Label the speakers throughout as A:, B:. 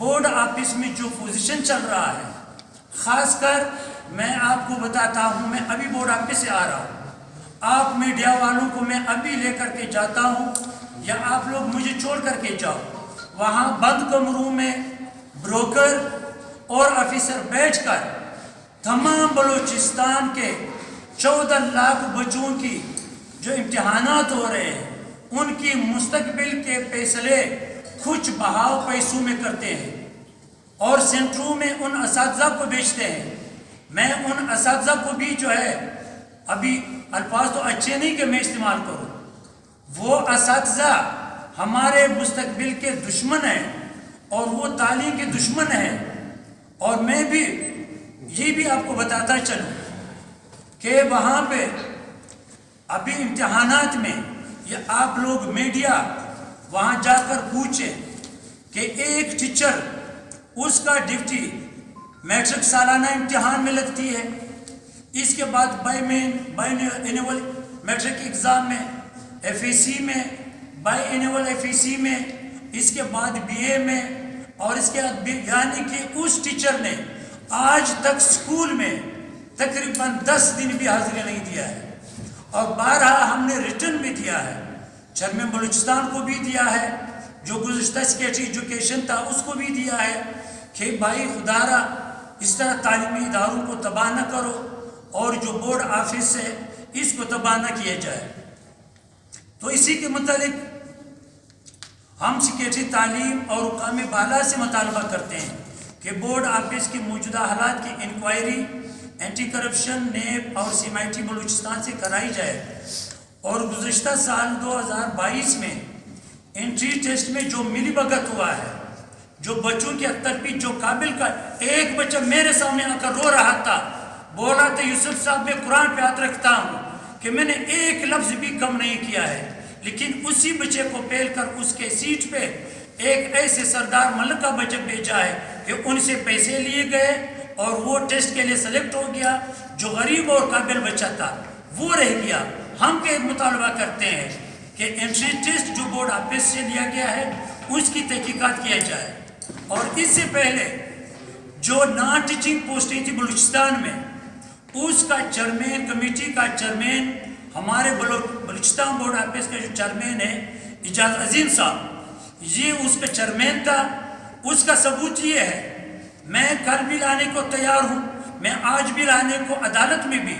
A: Board office میں جو position چل رہا ہے، خاص کر میں آپ کو بتاتا ہوں، میں ابھی بورڈ آفس سے آ رہا ہوں، آپ میڈیا والوں کو میں ابھی لے کر کے جاتا ہوں یا آپ لوگ مجھے چھوڑ کر کے جاؤ، وہاں بند کمروں میں بروکر اور آفیسر بیٹھ کر تمام بلوچستان کے 14 لاکھ بچوں کی جو امتحانات ہو رہے ہیں ان کی مستقبل کے فیصلے کچھ بہاؤ پیسوں میں کرتے ہیں اور سینٹروں میں ان اساتذہ کو بیچتے ہیں۔ میں ان اساتذہ کو بھی جو ہے، ابھی الفاظ تو اچھے نہیں کہ میں استعمال کروں، وہ اساتذہ ہمارے مستقبل کے دشمن ہیں اور وہ تعلیم کے دشمن ہیں۔ اور میں بھی یہ بھی آپ کو بتاتا چلوں کہ وہاں پہ ابھی امتحانات میں، یا آپ لوگ میڈیا وہاں جا کر پوچھیں کہ ایک ٹیچر اس کا ڈیوٹی میٹرک سالانہ امتحان میں لگتی ہے، اس کے بعد بائی اینول میٹرک ایگزام میں، ایف اے سی میں، بائی اینول ایف اے سی میں، اس کے بعد بی اے میں، اور اس کے بعد یعنی کہ اس ٹیچر نے آج تک اسکول میں تقریباً 10 دن بھی حاضری نہیں دیا ہے، اور بارہا ہم نے ریٹن بھی دیا ہے، چیئرمین بلوچستان کو بھی دیا ہے، جو گزشتہ سیکریٹری ایجوکیشن تھا اس کو بھی دیا ہے کہ بھائی خدا را اس طرح تعلیمی اداروں کو تباہ نہ کرو، اور جو بورڈ آفس ہے اس کو تباہ نہ کیا جائے۔ تو اسی کے متعلق ہم سیکریٹری تعلیم اور حکام بالا سے مطالبہ کرتے ہیں کہ بورڈ آفس کی موجودہ حالات کی انکوائری اینٹی کرپشن نیب اور CMIT بلوچستان سے کرائی جائے، اور گزشتہ سال 2022 میں انٹری ٹیسٹ میں جو ملی بھگت ہوا ہے، جو بچوں کی تربیت، جو قابل کا ایک بچہ میرے سامنے آ کر رو رہا تھا، بولا تھا یوسف صاحب میں قرآن پہ ہاتھ رکھتا ہوں کہ میں نے ایک لفظ بھی کم نہیں کیا ہے، لیکن اسی بچے کو پھیل کر اس کے سیٹ پہ ایک ایسے سردار ملک کا بچہ بھیجا ہے کہ ان سے پیسے لیے گئے اور وہ ٹیسٹ کے لیے سلیکٹ ہو گیا، جو غریب اور قابل بچہ تھا وہ رہ گیا۔ ہم کے مطالبہ کرتے ہیں کہ انٹری ٹیسٹ جو بورڈ آفس سے لیا گیا ہے اس کی تحقیقات کیا جائے، اور اس سے پہلے جو نان ٹیچنگ پوسٹیں تھی بلوچستان میں، اس کا چیئرمین، کمیٹی کا چیئرمین، ہمارے بلوچستان بورڈ آفس کا جو چیئرمین ہے اعجاز عظیم صاحب، یہ اس کا چیئرمین تھا۔ اس کا ثبوت یہ ہے، میں کل بھی لانے کو تیار ہوں، میں آج بھی لانے کو عدالت میں بھی،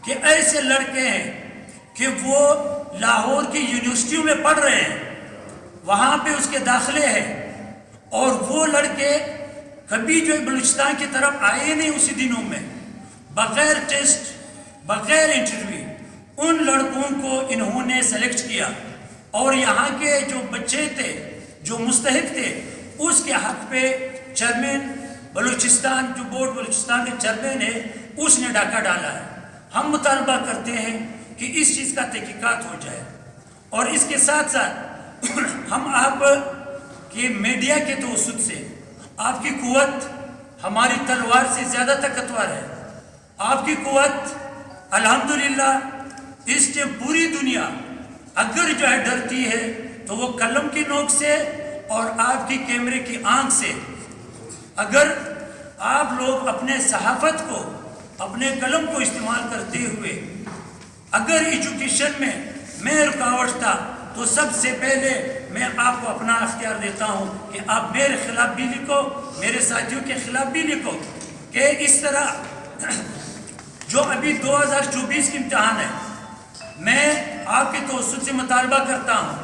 A: کہ ایسے لڑکے ہیں کہ وہ لاہور کی یونیورسٹیوں میں پڑھ رہے ہیں، وہاں پہ اس کے داخلے ہیں، اور وہ لڑکے کبھی جو بلوچستان کی طرف آئے نہیں اسی دنوں میں، بغیر ٹیسٹ، بغیر انٹرویو ان لڑکوں کو انہوں نے سلیکٹ کیا، اور یہاں کے جو بچے تھے جو مستحق تھے اس کے حق پہ چیئرمین بلوچستان، جو بورڈ بلوچستان کے چیئرمین ہے، اس نے ڈاکہ ڈالا ہے۔ ہم مطالبہ کرتے ہیں کہ اس چیز کا تحقیقات ہو جائے، اور اس کے ساتھ ساتھ ہم آپ کے میڈیا کے توسط سے، آپ کی قوت ہماری تلوار سے زیادہ طاقتور ہے، آپ کی قوت الحمدللہ اس سے پوری دنیا اگر جو ہے ڈرتی ہے تو وہ قلم کی نوک سے اور آپ کی کیمرے کی آنکھ سے۔ اگر آپ لوگ اپنے صحافت کو، اپنے قلم کو استعمال کرتے ہوئے اگر ایجوکیشن میں رکاوٹ تھا تو سب سے پہلے میں آپ کو اپنا اختیار دیتا ہوں کہ آپ میرے خلاف بھی لکھو، میرے ساتھیوں کے خلاف بھی لکھو، کہ اس طرح جو ابھی 2024 کی امتحان ہے، میں آپ کے توسط سے مطالبہ کرتا ہوں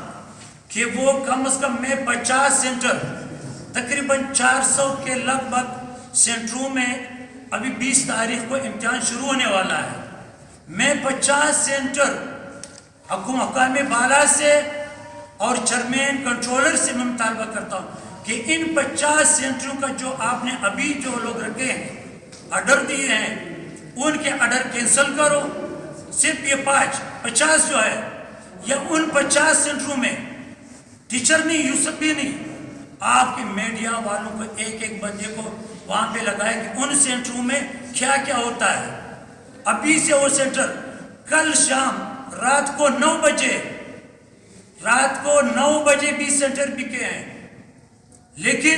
A: کہ وہ کم از کم میں 50 سینٹر، تقریباً 400 کے لگ بھگ سینٹروں میں ابھی 20 تاریخ کو امتحان شروع ہونے والا ہے، میں 50 سینٹر حکام بالا سے اور چیئرمین کنٹرولر سے میں مطالبہ کرتا ہوں کہ ان 50 سینٹروں کا جو آپ نے ابھی جو لوگ رکھے ہیں، آرڈر دیے ہیں، ان کے آرڈر کینسل کرو، صرف یہ 50 جو ہے، یا ان 50 سینٹروں میں ٹیچر نہیں، یوسف بھی نہیں، آپ کے میڈیا والوں کو ایک ایک بندے کو وہاں پہ لگائے کہ ان سینٹروں میں کیا کیا ہوتا ہے۔ ابھی سے وہ سینٹر کل شام رات کو 9 بجے بھی سینٹر بکے ہیں، لیکن